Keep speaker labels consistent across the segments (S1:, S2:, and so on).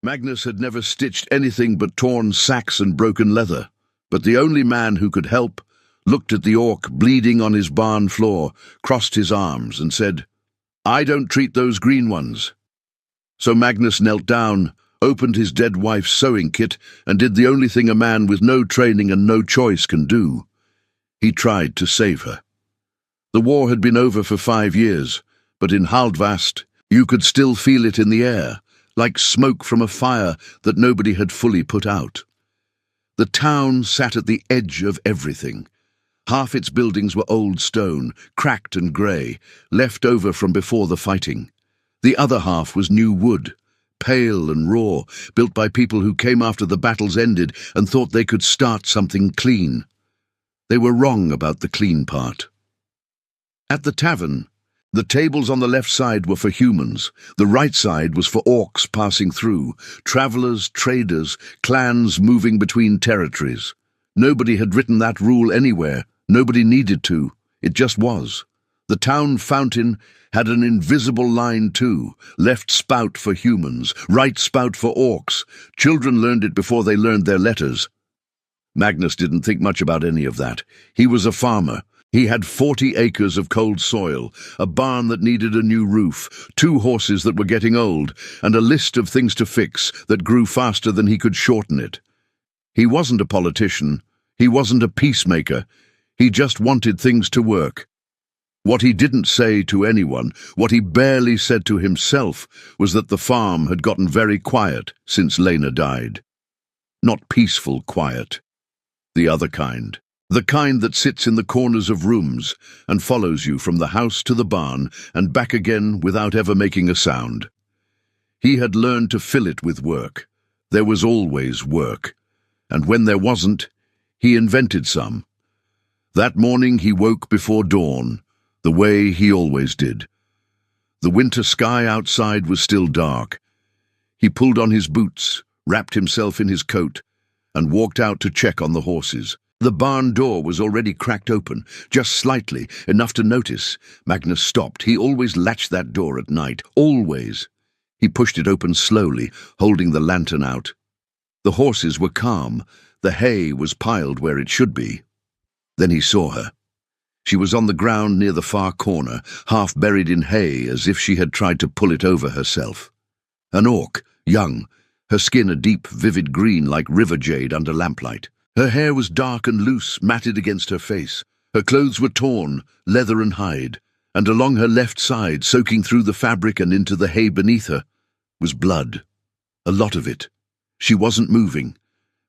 S1: Magnus had never stitched anything but torn sacks and broken leather, but the only man who could help looked at the orc bleeding on his barn floor, crossed his arms, and said, "I don't treat those green ones." So Magnus knelt down, opened his dead wife's sewing kit, and did the only thing a man with no training and no choice can do. He tried to save her. The war had been over for 5 years, but in Haldvast you could still feel it in the air, like smoke from a fire that nobody had fully put out. The town sat at the edge of everything. Half its buildings were old stone, cracked and grey, left over from before the fighting. The other half was new wood, pale and raw, built by people who came after the battles ended and thought they could start something clean. They were wrong about the clean part. At the tavern, the tables on the left side were for humans, the right side was for orcs passing through, travellers, traders, clans moving between territories. Nobody had written that rule anywhere, nobody needed to, it just was. The town fountain had an invisible line too, left spout for humans, right spout for orcs. Children learned it before they learned their letters. Magnus didn't think much about any of that. He was a farmer. He had 40 acres of cold soil, a barn that needed a new roof, 2 horses that were getting old, and a list of things to fix that grew faster than he could shorten it. He wasn't a politician. He wasn't a peacemaker. He just wanted things to work. What he didn't say to anyone, what he barely said to himself, was that the farm had gotten very quiet since Lena died. Not peaceful quiet. The other kind. The kind that sits in the corners of rooms and follows you from the house to the barn and back again without ever making a sound. He had learned to fill it with work. There was always work. And when there wasn't, he invented some. That morning he woke before dawn, the way he always did. The winter sky outside was still dark. He pulled on his boots, wrapped himself in his coat, and walked out to check on the horses. The barn door was already cracked open, just slightly, enough to notice. Magnus stopped. He always latched that door at night, always. He pushed it open slowly, holding the lantern out. The horses were calm. The hay was piled where it should be. Then he saw her. She was on the ground near the far corner, half buried in hay as if she had tried to pull it over herself. An orc, young, her skin a deep, vivid green like river jade under lamplight. Her hair was dark and loose, matted against her face. Her clothes were torn, leather and hide, and along her left side, soaking through the fabric and into the hay beneath her, was blood. A lot of it. She wasn't moving.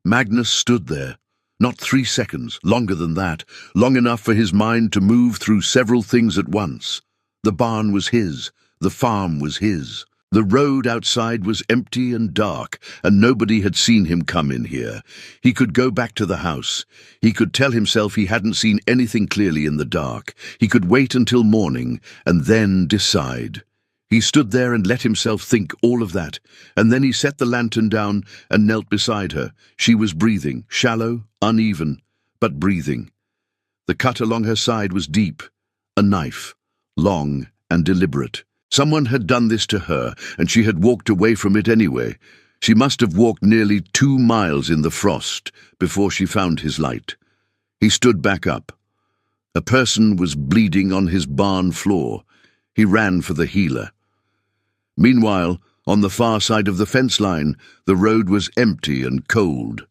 S1: Magnus stood there. Not 3 seconds, longer than that, long enough for his mind to move through several things at once. The barn was his. The farm was his. The road outside was empty and dark, and nobody had seen him come in here. He could go back to the house. He could tell himself he hadn't seen anything clearly in the dark. He could wait until morning, and then decide. He stood there and let himself think all of that, and then he set the lantern down and knelt beside her. She was breathing, shallow, uneven, but breathing. The cut along her side was deep, a knife, long and deliberate. Someone had done this to her, and she had walked away from it anyway. She must have walked nearly 2 miles in the frost before she found his light. He stood back up. A person was bleeding on his barn floor. He ran for the healer. Meanwhile, on the far side of the fence line, the road was empty and cold.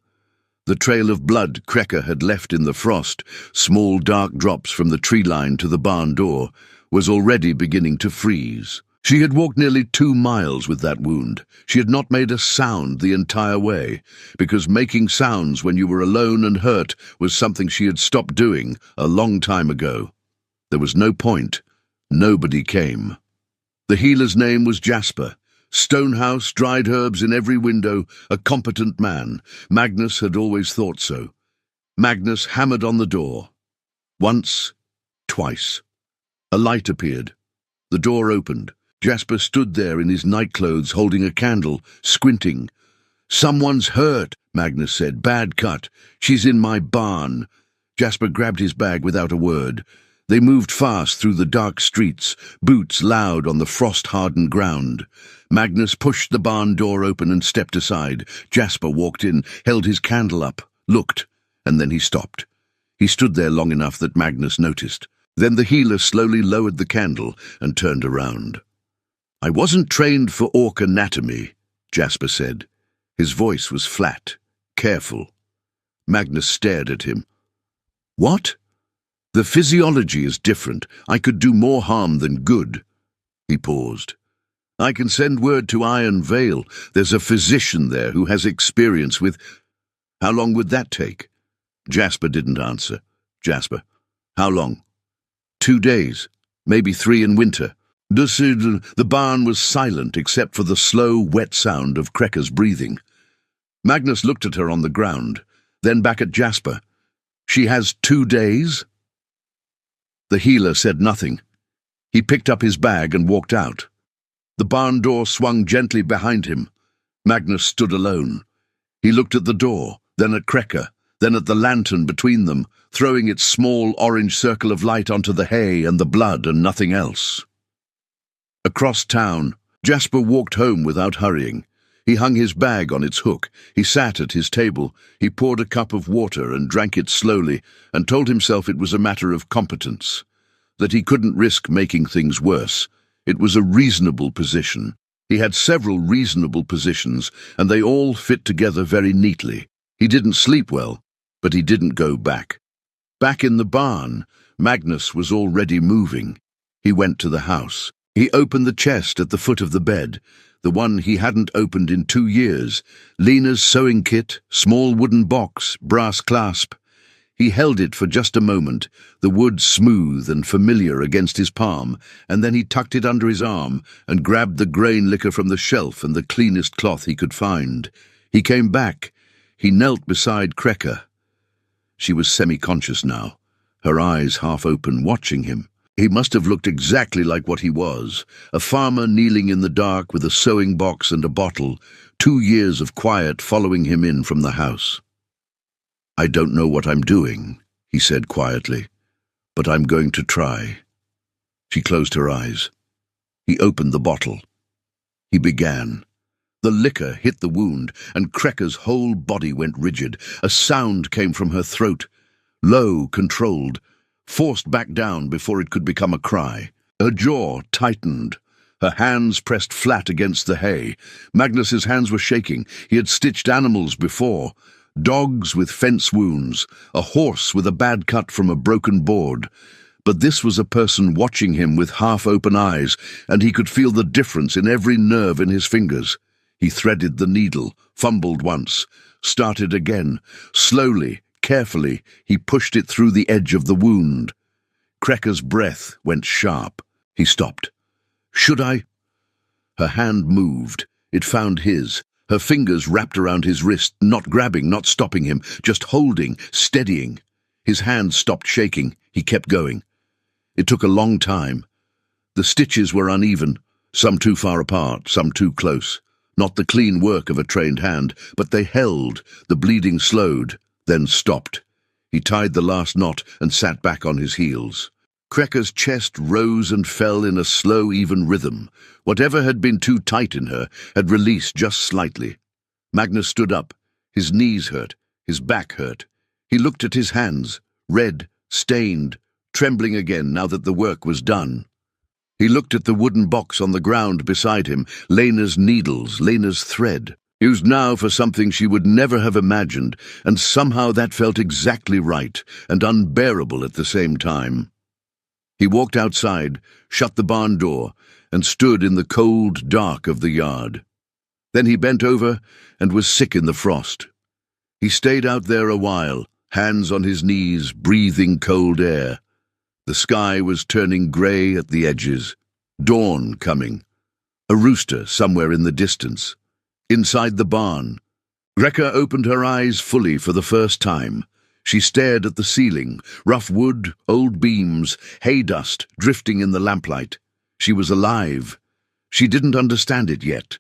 S1: The trail of blood Krekker had left in the frost, small dark drops from the tree line to the barn door, was already beginning to freeze. She had walked nearly 2 miles with that wound. She had not made a sound the entire way, because making sounds when you were alone and hurt was something she had stopped doing a long time ago. There was no point. Nobody came. The healer's name was Jasper. Stonehouse, dried herbs in every window, a competent man. Magnus had always thought so. Magnus hammered on the door. Once, twice. A light appeared. The door opened. Jasper stood there in his nightclothes holding a candle, squinting. "Someone's hurt," Magnus said. "Bad cut. She's in my barn." Jasper grabbed his bag without a word. They moved fast through the dark streets, boots loud on the frost-hardened ground. Magnus pushed the barn door open and stepped aside. Jasper walked in, held his candle up, looked, and then he stopped. He stood there long enough that Magnus noticed. Then the healer slowly lowered the candle and turned around. "I wasn't trained for orc anatomy," Jasper said. His voice was flat, careful. Magnus stared at him. "What?" "The physiology is different. I could do more harm than good." He paused. "I can send word to Iron Vale. There's a physician there who has experience with—" "How long would that take?" Jasper didn't answer. "Jasper, how long?" 2 days, maybe 3 in winter." The barn was silent except for the slow, wet sound of Krekkar's breathing. Magnus looked at her on the ground, then back at Jasper. "She has 2 days?" The healer said nothing. He picked up his bag and walked out. The barn door swung gently behind him. Magnus stood alone. He looked at the door, then at Krekkar, then at the lantern between them, throwing its small orange circle of light onto the hay and the blood and nothing else. Across town, Jasper walked home without hurrying. He hung his bag on its hook. He sat at his table. He poured a cup of water and drank it slowly and told himself it was a matter of competence, that he couldn't risk making things worse. It was a reasonable position. He had several reasonable positions, and they all fit together very neatly. He didn't sleep well, but he didn't go back. Back in the barn, Magnus was already moving. He went to the house. He opened the chest at the foot of the bed, the one he hadn't opened in 2 years, Lena's sewing kit, small wooden box, brass clasp. He held it for just a moment, the wood smooth and familiar against his palm, and then he tucked it under his arm and grabbed the grain liquor from the shelf and the cleanest cloth he could find. He came back. He knelt beside Krekkar. She was semi-conscious now, her eyes half open, watching him. He must have looked exactly like what he was, a farmer kneeling in the dark with a sewing box and a bottle, 2 years of quiet following him in from the house. "I don't know what I'm doing," he said quietly, "but I'm going to try." She closed her eyes. He opened the bottle. He began. The liquor hit the wound, and Krekkar's whole body went rigid. A sound came from her throat, low, controlled, forced back down before it could become a cry. Her jaw tightened. Her hands pressed flat against the hay. Magnus's hands were shaking. He had stitched animals before. Dogs with fence wounds, a horse with a bad cut from a broken board. But this was a person watching him with half-open eyes, and he could feel the difference in every nerve in his fingers. He threaded the needle, fumbled once, started again. Slowly, carefully, he pushed it through the edge of the wound. Krekkar's breath went sharp. He stopped. "Should I?" Her hand moved. It found his. Her fingers wrapped around his wrist, not grabbing, not stopping him, just holding, steadying. His hand stopped shaking. He kept going. It took a long time. The stitches were uneven, some too far apart, some too close. Not the clean work of a trained hand, but they held. The bleeding slowed, then stopped. He tied the last knot and sat back on his heels. Krekkar's chest rose and fell in a slow, even rhythm. Whatever had been too tight in her had released just slightly. Magnus stood up. His knees hurt. His back hurt. He looked at his hands, red, stained, trembling again now that the work was done. He looked at the wooden box on the ground beside him, Lena's needles, Lena's thread. Used now for something she would never have imagined, and somehow that felt exactly right and unbearable at the same time. He walked outside, shut the barn door, and stood in the cold dark of the yard. Then he bent over and was sick in the frost. He stayed out there a while, hands on his knees, breathing cold air. The sky was turning grey at the edges. Dawn coming. A rooster somewhere in the distance. Inside the barn, Krekkar opened her eyes fully for the first time. She stared at the ceiling, rough wood, old beams, hay dust drifting in the lamplight. She was alive. She didn't understand it yet.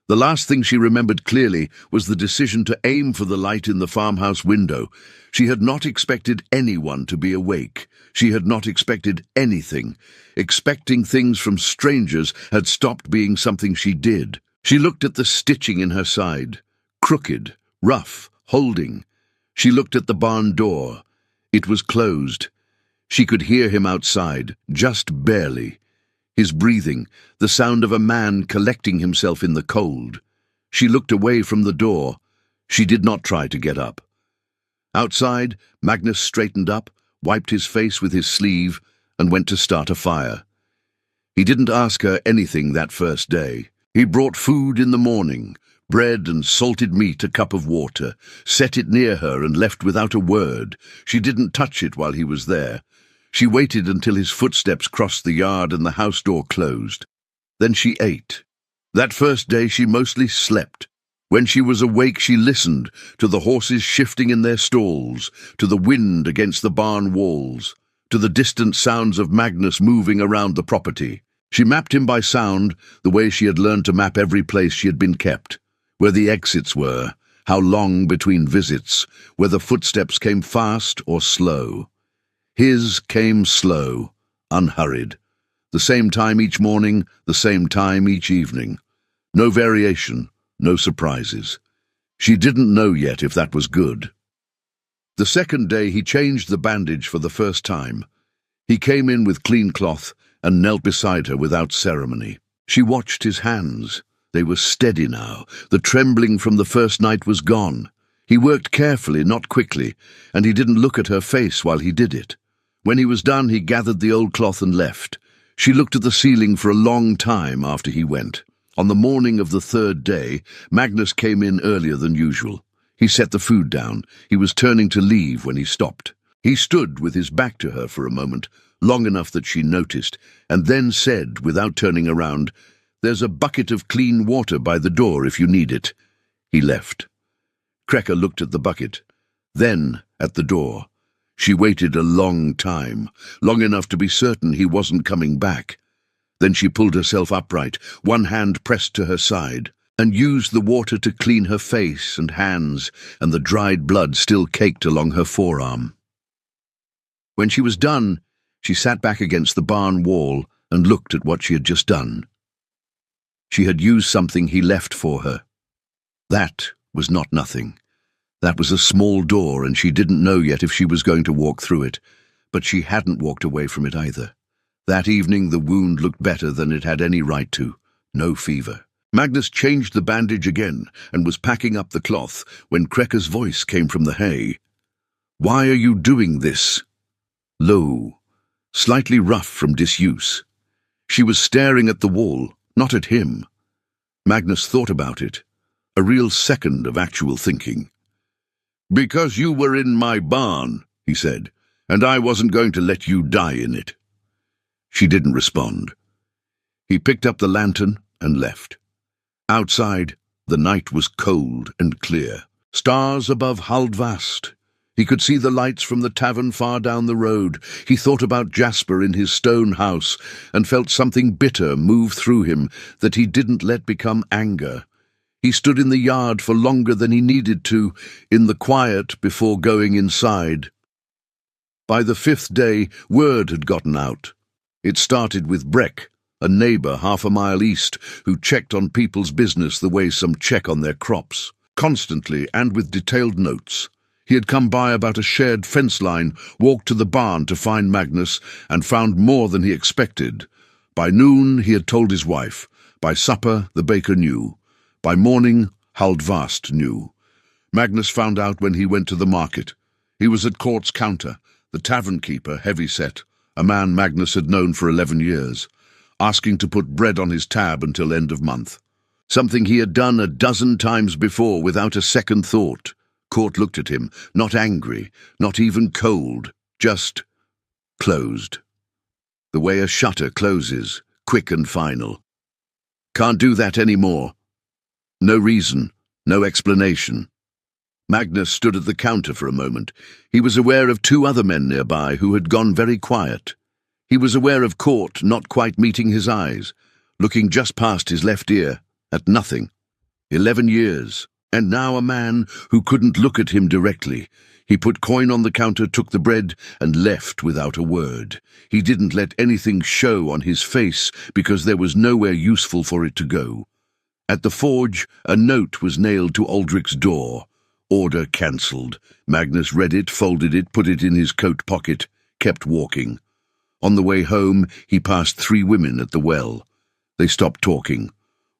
S1: The last thing she remembered clearly was the decision to aim for the light in the farmhouse window. She had not expected anyone to be awake. She had not expected anything. Expecting things from strangers had stopped being something she did. She looked at the stitching in her side. Crooked, rough, holding. She looked at the barn door. It was closed. She could hear him outside, just barely. His breathing, the sound of a man collecting himself in the cold. She looked away from the door. She did not try to get up. Outside, Magnus straightened up, wiped his face with his sleeve, and went to start a fire. He didn't ask her anything that first day. He brought food in the morning, bread and salted meat, a cup of water, set it near her and left without a word. She didn't touch it while he was there. She waited until his footsteps crossed the yard and the house door closed. Then she ate. That first day she mostly slept. When she was awake she listened to the horses shifting in their stalls, to the wind against the barn walls, to the distant sounds of Magnus moving around the property. She mapped him by sound, the way she had learned to map every place she had been kept, where the exits were, how long between visits, whether footsteps came fast or slow. His came slow, unhurried. The same time each morning, the same time each evening. No variation, no surprises. She didn't know yet if that was good. The second day he changed the bandage for the first time. He came in with clean cloth and knelt beside her without ceremony. She watched his hands. They were steady now. The trembling from the first night was gone. He worked carefully, not quickly, and he didn't look at her face while he did it. When he was done, he gathered the old cloth and left. She looked at the ceiling for a long time after he went. On the morning of the third day, Magnus came in earlier than usual. He set the food down. He was turning to leave when he stopped. He stood with his back to her for a moment, long enough that she noticed, and then said, without turning around, "There's a bucket of clean water by the door if you need it." He left. Krekker looked at the bucket, then at the door. She waited a long time, long enough to be certain he wasn't coming back. Then she pulled herself upright, one hand pressed to her side, and used the water to clean her face and hands, and the dried blood still caked along her forearm. When she was done, she sat back against the barn wall and looked at what she had just done. She had used something he left for her. That was not nothing. That was a small door, and she didn't know yet if she was going to walk through it, but she hadn't walked away from it either. That evening the wound looked better than it had any right to. No fever. Magnus changed the bandage again and was packing up the cloth when Krekker's voice came from the hay. "Why are you doing this?" Low, slightly rough from disuse. She was staring at the wall, not at him. Magnus thought about it. A real second of actual thinking. "Because you were in my barn," he said, "and I wasn't going to let you die in it." She didn't respond. He picked up the lantern and left. Outside, the night was cold and clear. Stars above Haldvast. He could see the lights from the tavern far down the road. He thought about Jasper in his stone house and felt something bitter move through him that he didn't let become anger. He stood in the yard for longer than he needed to, in the quiet before going inside. By the 5th day, word had gotten out. It started with Breck, a neighbour half a mile east, who checked on people's business the way some check on their crops, constantly and with detailed notes. He had come by about a shared fence line, walked to the barn to find Magnus, and found more than he expected. By noon, he had told his wife. By supper, the baker knew. By morning, Haldvast knew. Magnus found out when he went to the market. He was at Court's counter, the tavern keeper, heavy-set, a man Magnus had known for 11 years, asking to put bread on his tab until end of month. Something he had done a dozen times before without a second thought. Court looked at him, not angry, not even cold, just closed. The way a shutter closes, quick and final. "Can't do that anymore." No reason, no explanation. Magnus stood at the counter for a moment. He was aware of 2 other men nearby who had gone very quiet. He was aware of Court not quite meeting his eyes, looking just past his left ear, at nothing. 11 years. And now a man who couldn't look at him directly. He put coin on the counter, took the bread, and left without a word. He didn't let anything show on his face because there was nowhere useful for it to go. At the forge, a note was nailed to Aldrich's door. Order cancelled. Magnus read it, folded it, put it in his coat pocket, kept walking. On the way home, he passed 3 women at the well. They stopped talking.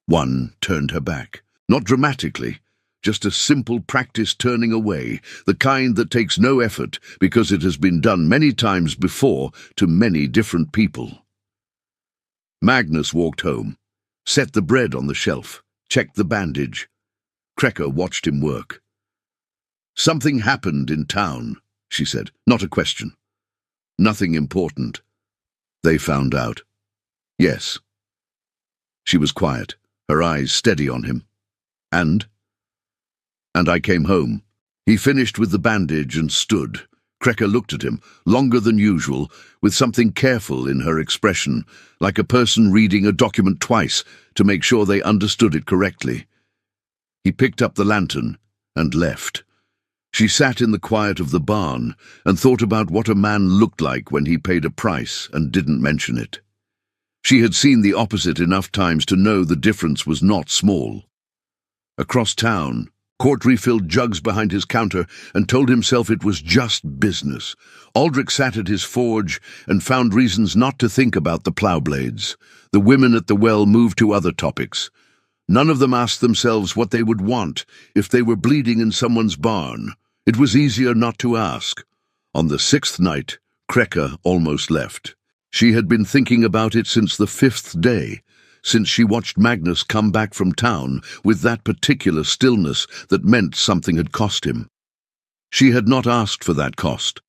S1: One turned her back. Not dramatically. Just a simple practice turning away, the kind that takes no effort because it has been done many times before to many different people. Magnus walked home, set the bread on the shelf, checked the bandage. Krekker watched him work. "Something happened in town," she said, not a question. "Nothing important." "They found out." "Yes." She was quiet, her eyes steady on him. And I came home." He finished with the bandage and stood. Krekker looked at him, longer than usual, with something careful in her expression, like a person reading a document twice to make sure they understood it correctly. He picked up the lantern and left. She sat in the quiet of the barn and thought about what a man looked like when he paid a price and didn't mention it. She had seen the opposite enough times to know the difference was not small. Across town, Court refilled jugs behind his counter and told himself it was just business. Aldrich sat at his forge and found reasons not to think about the plough blades. The women at the well moved to other topics. None of them asked themselves what they would want if they were bleeding in someone's barn. It was easier not to ask. On the 6th night, Krekker almost left. She had been thinking about it since the 5th day. Since she watched Magnus come back from town with that particular stillness that meant something had cost him. She had not asked for that cost.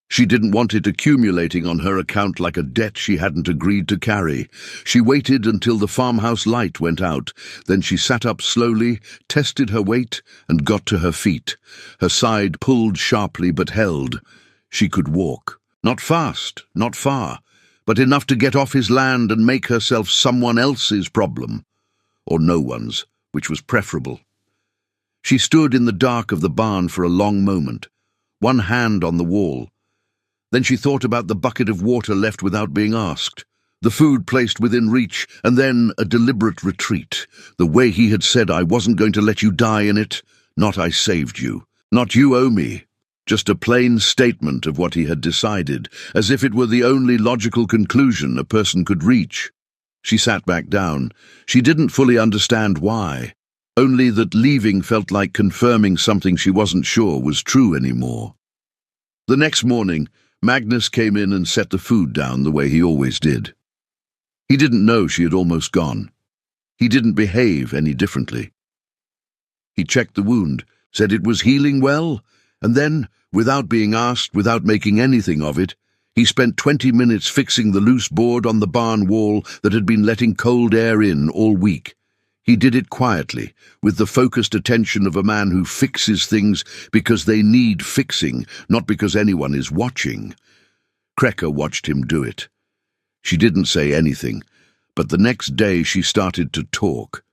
S1: She didn't want it accumulating on her account like a debt she hadn't agreed to carry. She waited until the farmhouse light went out. Then she sat up slowly, tested her weight, and got to her feet. Her side pulled sharply but held. She could walk. Not fast, not far, but enough to get off his land and make herself someone else's problem. Or no one's, which was preferable. She stood in the dark of the barn for a long moment, one hand on the wall. Then she thought about the bucket of water left without being asked, the food placed within reach, and then a deliberate retreat. The way he had said, "I wasn't going to let you die in it," not "I saved you," not "you owe me." Just a plain statement of what he had decided, as if it were the only logical conclusion a person could reach. She sat back down. She didn't fully understand why, only that leaving felt like confirming something she wasn't sure was true anymore. The next morning, Magnus came in and set the food down the way he always did. He didn't know she had almost gone. He didn't behave any differently. He checked the wound, said it was healing well, and then, without being asked, without making anything of it, he spent 20 minutes fixing the loose board on the barn wall that had been letting cold air in all week. He did it quietly, with the focused attention of a man who fixes things because they need fixing, not because anyone is watching. Krekker watched him do it. She didn't say anything, but the next day she started to talk.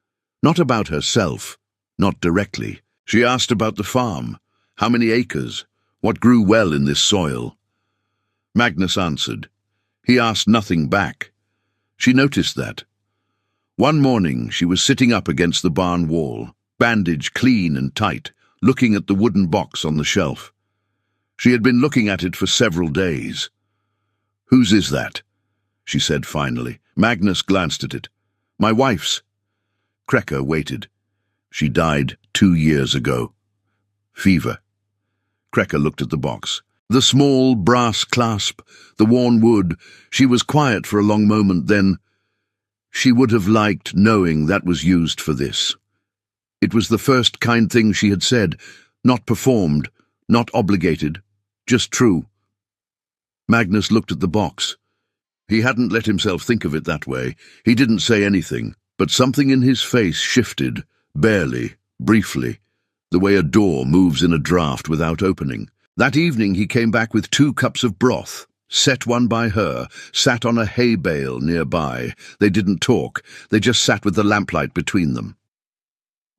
S1: Not about herself, not directly. She asked about the farm. How many acres? What grew well in this soil? Magnus answered. He asked nothing back. She noticed that. One morning she was sitting up against the barn wall, bandage clean and tight, looking at the wooden box on the shelf. She had been looking at it for several days. "Whose is that?" she said finally. Magnus glanced at it. "My wife's." Krekker waited. "She died 2 years ago. Fever." Krekker looked at the box. The small brass clasp, the worn wood. She was quiet for a long moment, then she would have liked knowing that was used for this. It was the first kind thing she had said, not performed, not obligated, just true. Magnus looked at the box. He hadn't let himself think of it that way. He didn't say anything, but something in his face shifted, barely, briefly, the way a door moves in a draught without opening. That evening he came back with 2 cups of broth, set one by her, sat on a hay bale nearby. They didn't talk, they just sat with the lamplight between them.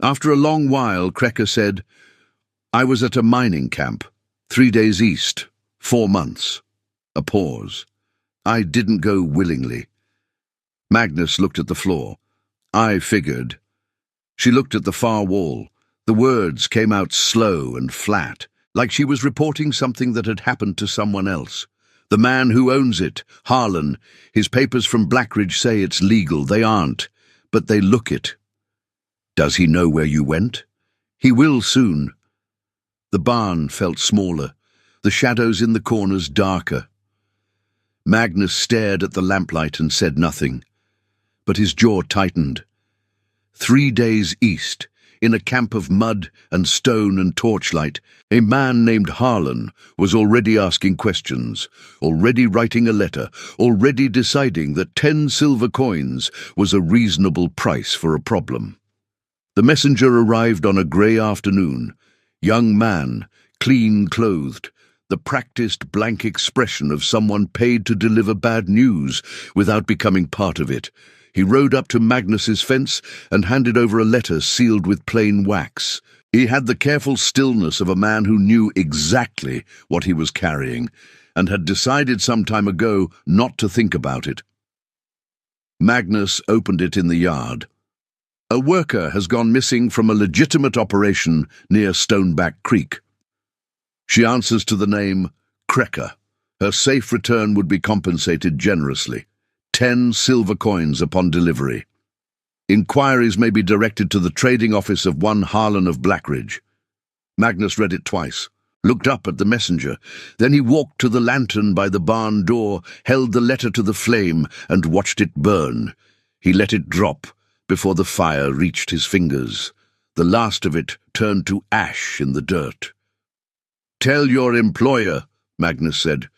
S1: After a long while, Krecker said, "I was at a mining camp, 3 days east, 4 months. A pause. I didn't go willingly." Magnus looked at the floor. "I figured." She looked at the far wall. The words came out slow and flat, like she was reporting something that had happened to someone else. "The man who owns it, Harlan. His papers from Blackridge say it's legal. They aren't, but they look it." "Does he know where you went?" "He will soon." The barn felt smaller, the shadows in the corners darker. Magnus stared at the lamplight and said nothing, but his jaw tightened. 3 days east, in a camp of mud and stone and torchlight, a man named Harlan was already asking questions, already writing a letter, already deciding that 10 silver coins was a reasonable price for a problem. The messenger arrived on a grey afternoon. Young man, clean-clothed, the practiced blank expression of someone paid to deliver bad news without becoming part of it. He rode up to Magnus's fence and handed over a letter sealed with plain wax. He had the careful stillness of a man who knew exactly what he was carrying and had decided some time ago not to think about it. Magnus opened it in the yard. "A worker has gone missing from a legitimate operation near Stoneback Creek. She answers to the name Krecker. Her safe return would be compensated generously. 10 silver coins upon delivery. Inquiries may be directed to the trading office of one Harlan of Blackridge." Magnus read it twice, looked up at the messenger. Then he walked to the lantern by the barn door, held the letter to the flame, and watched it burn. He let it drop before the fire reached his fingers. The last of it turned to ash in the dirt. "Tell your employer," Magnus said,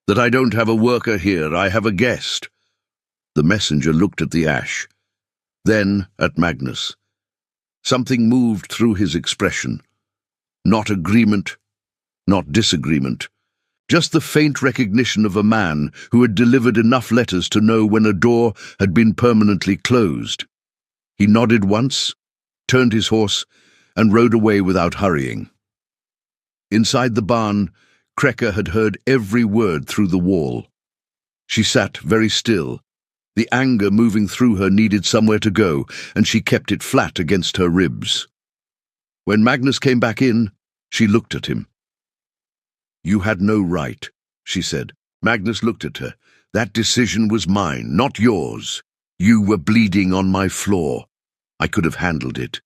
S1: "that I don't have a worker here, I have a guest." The messenger looked at the ash, then at Magnus. Something moved through his expression. Not agreement, not disagreement. Just the faint recognition of a man who had delivered enough letters to know when a door had been permanently closed. He nodded once, turned his horse, and rode away without hurrying. Inside the barn, Krecker had heard every word through the wall. She sat very still. The anger moving through her needed somewhere to go, and she kept it flat against her ribs. When Magnus came back in, she looked at him. "You had no right," she said. Magnus looked at her. "That decision was mine, not yours. You were bleeding on my floor. I could have handled it.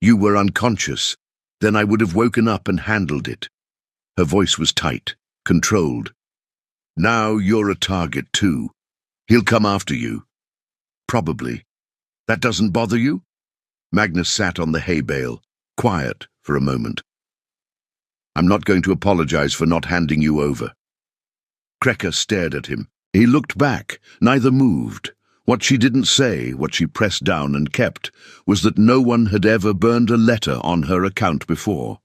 S1: You were unconscious. Then I would have woken up and handled it." Her voice was tight, controlled. "Now you're a target too. He'll come after you." "Probably. That doesn't bother you?" Magnus sat on the hay bale, quiet for a moment. "I'm not going to apologize for not handing you over." Krecker stared at him. He looked back, neither moved. What she didn't say, what she pressed down and kept, was that no one had ever burned a letter on her account before.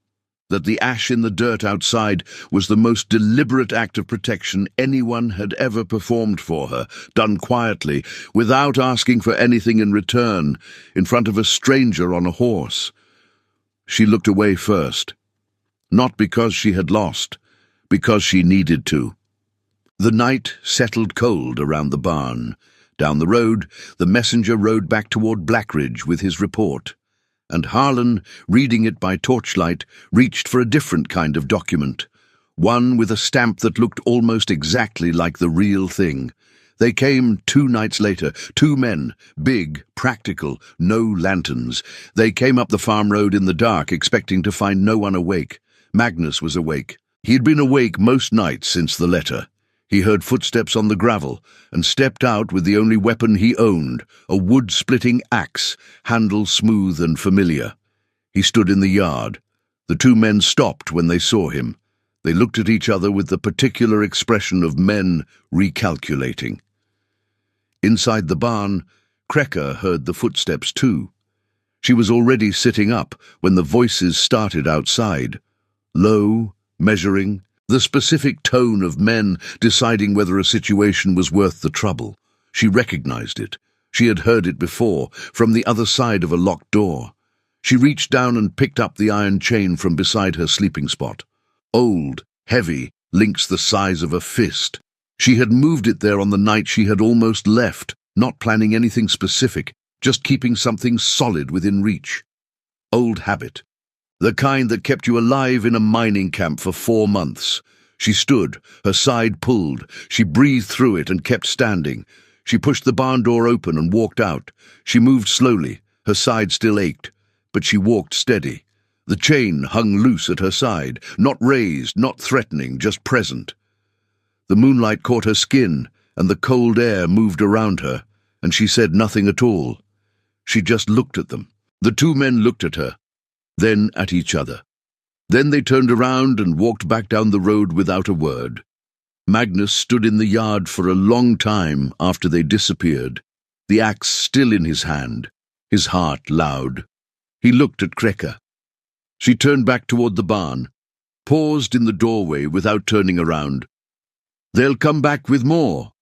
S1: That the ash in the dirt outside was the most deliberate act of protection anyone had ever performed for her, done quietly, without asking for anything in return, in front of a stranger on a horse. She looked away first. Not because she had lost, because she needed to. The night settled cold around the barn. Down the road, the messenger rode back toward Blackridge with his report, and Harlan, reading it by torchlight, reached for a different kind of document, one with a stamp that looked almost exactly like the real thing. They came 2 nights later, 2 men, big, practical, no lanterns. They came up the farm road in the dark, expecting to find no one awake. Magnus was awake. He'd been awake most nights since the letter. He heard footsteps on the gravel and stepped out with the only weapon he owned, a wood-splitting axe, handle smooth and familiar. He stood in the yard. The 2 men stopped when they saw him. They looked at each other with the particular expression of men recalculating. Inside the barn, Krecker heard the footsteps too. She was already sitting up when the voices started outside. Low, measuring, the specific tone of men deciding whether a situation was worth the trouble. She recognized it. She had heard it before, from the other side of a locked door. She reached down and picked up the iron chain from beside her sleeping spot. Old, heavy, links the size of a fist. She had moved it there on the night she had almost left, not planning anything specific, just keeping something solid within reach. Old habit. The kind that kept you alive in a mining camp for 4 months. She stood, her side pulled. She breathed through it and kept standing. She pushed the barn door open and walked out. She moved slowly. Her side still ached, but she walked steady. The chain hung loose at her side, not raised, not threatening, just present. The moonlight caught her skin, and the cold air moved around her, and she said nothing at all. She just looked at them. The 2 men looked at her, then at each other. Then they turned around and walked back down the road without a word. Magnus stood in the yard for a long time after they disappeared, the axe still in his hand, his heart loud. He looked at Kreka. She turned back toward the barn, paused in the doorway without turning around. They'll come back with more.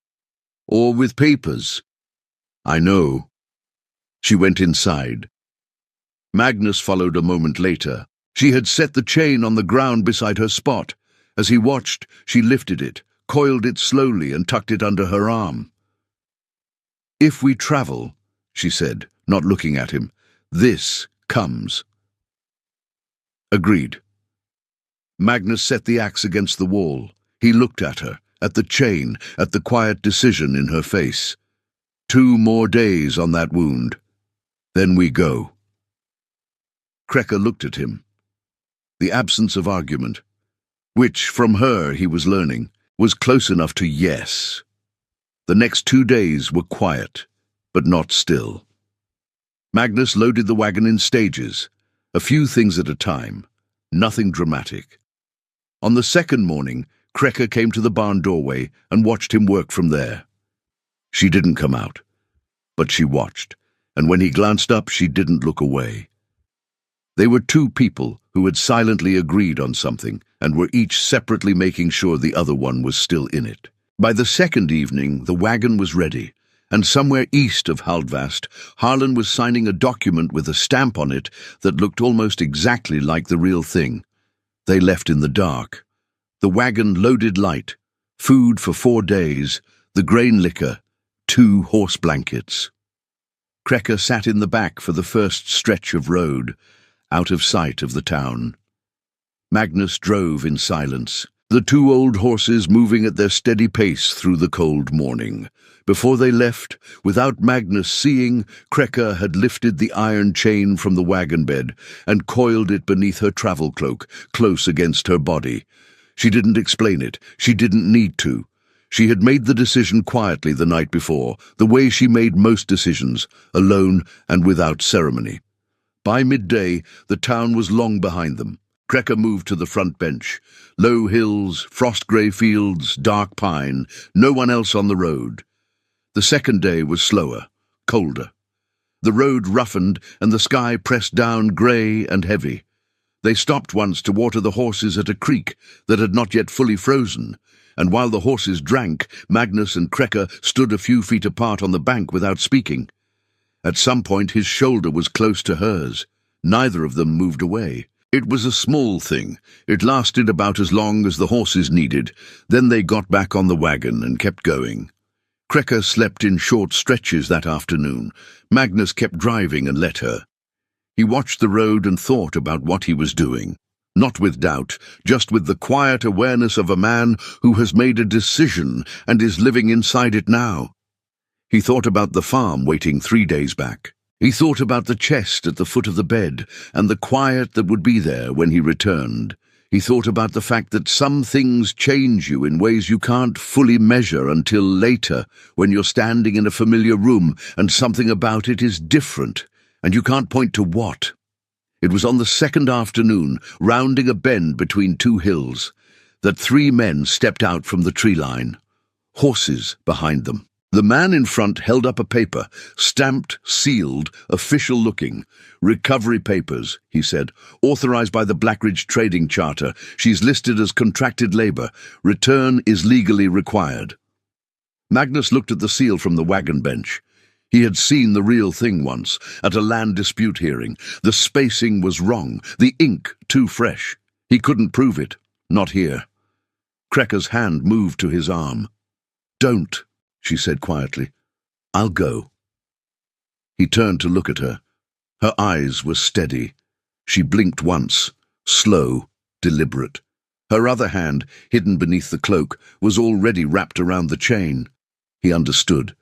S1: Or with papers. I know. She went inside. Magnus followed a moment later. She had set the chain on the ground beside her spot. As he watched, she lifted it, coiled it slowly and tucked it under her arm. If we travel, she said, not looking at him, this comes. Agreed. Magnus set the axe against the wall. He looked at her, at the chain, at the quiet decision in her face. 2 more days on that wound. Then we go. Kreka looked at him. The absence of argument, which, from her he was learning, was close enough to yes. The next 2 days were quiet, but not still. Magnus loaded the wagon in stages, a few things at a time, nothing dramatic. On the second morning, Kreka came to the barn doorway and watched him work from there. She didn't come out, but she watched, and when he glanced up, she didn't look away. They were 2 people who had silently agreed on something and were each separately making sure the other one was still in it. By the second evening, the wagon was ready, and somewhere east of Haldvast, Harlan was signing a document with a stamp on it that looked almost exactly like the real thing. They left in the dark. The wagon loaded light, food for 4 days, the grain liquor, 2 horse blankets. Kreka sat in the back for the first stretch of road, out of sight of the town. Magnus drove in silence, the 2 old horses moving at their steady pace through the cold morning. Before they left, without Magnus seeing, Kreka had lifted the iron chain from the wagon bed and coiled it beneath her travel cloak, close against her body. She didn't explain it. She didn't need to. She had made the decision quietly the night before, the way she made most decisions, alone and without ceremony. By midday, the town was long behind them. Kreka moved to the front bench. Low hills, frost-grey fields, dark pine, no one else on the road. The second day was slower, colder. The road roughened and the sky pressed down grey and heavy. They stopped once to water the horses at a creek that had not yet fully frozen, and while the horses drank, Magnus and Kreka stood a few feet apart on the bank without speaking. At some point his shoulder was close to hers. Neither of them moved away. It was a small thing. It lasted about as long as the horses needed. Then they got back on the wagon and kept going. Kreka slept in short stretches that afternoon. Magnus kept driving and let her. He watched the road and thought about what he was doing. Not with doubt, just with the quiet awareness of a man who has made a decision and is living inside it now. He thought about the farm waiting 3 days back. He thought about the chest at the foot of the bed and the quiet that would be there when he returned. He thought about the fact that some things change you in ways you can't fully measure until later, when you're standing in a familiar room and something about it is different, and you can't point to what. It was on the second afternoon, rounding a bend between 2 hills, that 3 men stepped out from the tree line, horses behind them. The man in front held up a paper, stamped, sealed, official-looking. "Recovery papers," he said. "Authorized by the Blackridge Trading Charter. She's listed as contracted labor. Return is legally required." Magnus looked at the seal from the wagon bench. He had seen the real thing once, at a land dispute hearing. The spacing was wrong, the ink too fresh. He couldn't prove it, not here. Krekker's hand moved to his arm. "Don't," she said quietly. "I'll go." He turned to look at her. Her eyes were steady. She blinked once, slow, deliberate. Her other hand, hidden beneath the cloak, was already wrapped around the chain. He understood.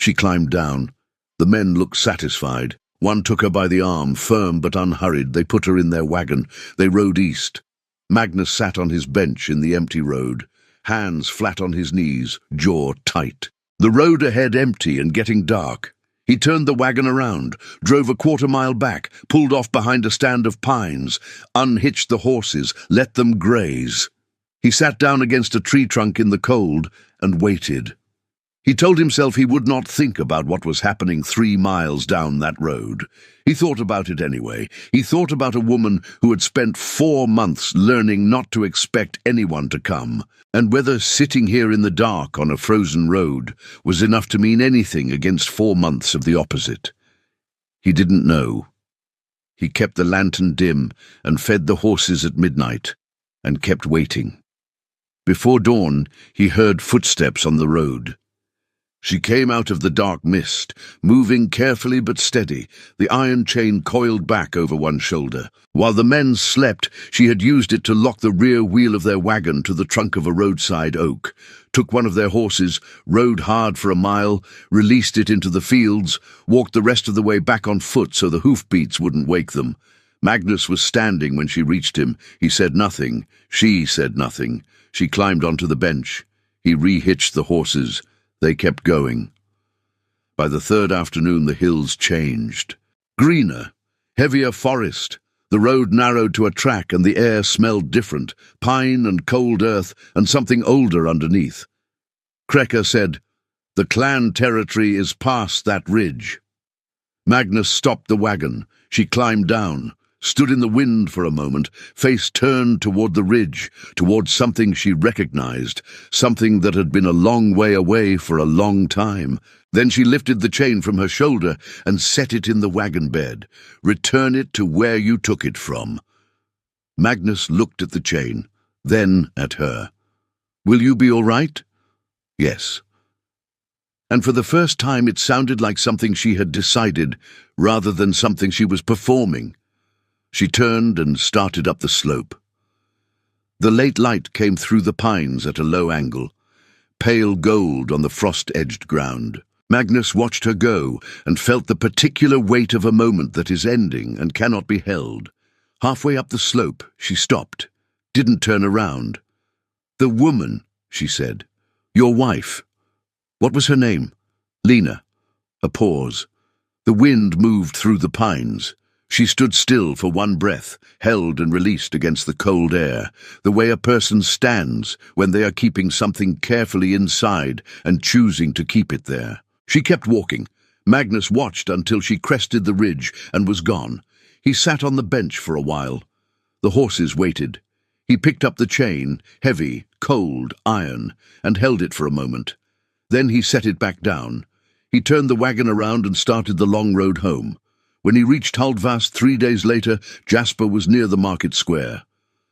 S1: She climbed down. The men looked satisfied. One took her by the arm, firm but unhurried. They put her in their wagon. They rode east. Magnus sat on his bench in the empty road, hands flat on his knees, jaw tight. The road ahead empty and getting dark. He turned the wagon around, drove a quarter-mile back, pulled off behind a stand of pines, unhitched the horses, let them graze. He sat down against a tree trunk in the cold and waited. He told himself he would not think about what was happening 3 miles down that road. He thought about it anyway. He thought about a woman who had spent 4 months learning not to expect anyone to come, and whether sitting here in the dark on a frozen road was enough to mean anything against 4 months of the opposite. He didn't know. He kept the lantern dim and fed the horses at midnight, and kept waiting. Before dawn, he heard footsteps on the road. She came out of the dark mist, moving carefully but steady, the iron chain coiled back over one shoulder. While the men slept, she had used it to lock the rear wheel of their wagon to the trunk of a roadside oak, took one of their horses, rode hard for a mile, released it into the fields, walked the rest of the way back on foot so the hoofbeats wouldn't wake them. Magnus was standing when she reached him. He said nothing. She said nothing. She climbed onto the bench. He rehitched the horses. They kept going. By the 3rd afternoon, the hills changed. Greener, heavier forest. The road narrowed to a track and the air smelled different, pine and cold earth and something older underneath. Krekker said, "The clan territory is past that ridge." Magnus stopped the wagon. She climbed down, stood in the wind for a moment, face turned toward the ridge, toward something she recognized, something that had been a long way away for a long time. Then she lifted the chain from her shoulder and set it in the wagon bed. "Return it to where you took it from." Magnus looked at the chain, then at her. "Will you be all right?" "Yes." And for the first time it sounded like something she had decided, rather than something she was performing. She turned and started up the slope. The late light came through the pines at a low angle, pale gold on the frost-edged ground. Magnus watched her go and felt the particular weight of a moment that is ending and cannot be held. Halfway up the slope, she stopped, didn't turn around. "The woman," she said. "Your wife. What was her name?" "Lena." A pause. The wind moved through the pines. She stood still for one breath, held and released against the cold air, the way a person stands when they are keeping something carefully inside and choosing to keep it there. She kept walking. Magnus watched until she crested the ridge and was gone. He sat on the bench for a while. The horses waited. He picked up the chain, heavy, cold, iron, and held it for a moment. Then he set it back down. He turned the wagon around and started the long road home. When he reached Holdvast 3 days later, Jasper was near the market square.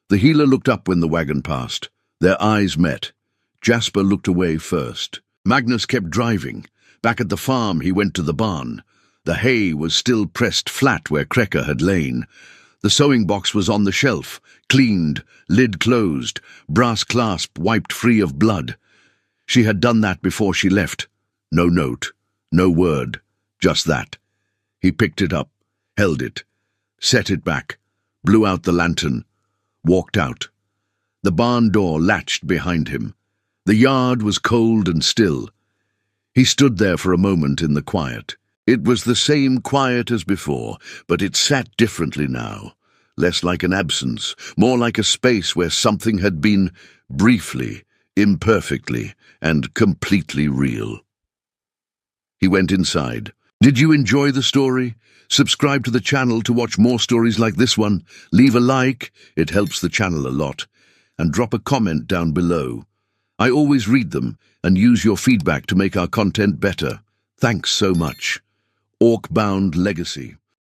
S1: The healer looked up when the wagon passed. Their eyes met. Jasper looked away first. Magnus kept driving. Back at the farm, he went to the barn. The hay was still pressed flat where Krekker had lain. The sewing box was on the shelf, cleaned, lid closed, brass clasp wiped free of blood. She had done that before she left. No note, no word, just that. He picked it up, held it, set it back, blew out the lantern, walked out. The barn door latched behind him. The yard was cold and still. He stood there for a moment in the quiet. It was the same quiet as before, but it sat differently now, less like an absence, more like a space where something had been briefly, imperfectly, and completely real. He went inside. Did you enjoy the story? Subscribe to the channel to watch more stories like this one. Leave a like, it helps the channel a lot. And drop a comment down below. I always read them and use your feedback to make our content better. Thanks so much. Orc-bound legacy.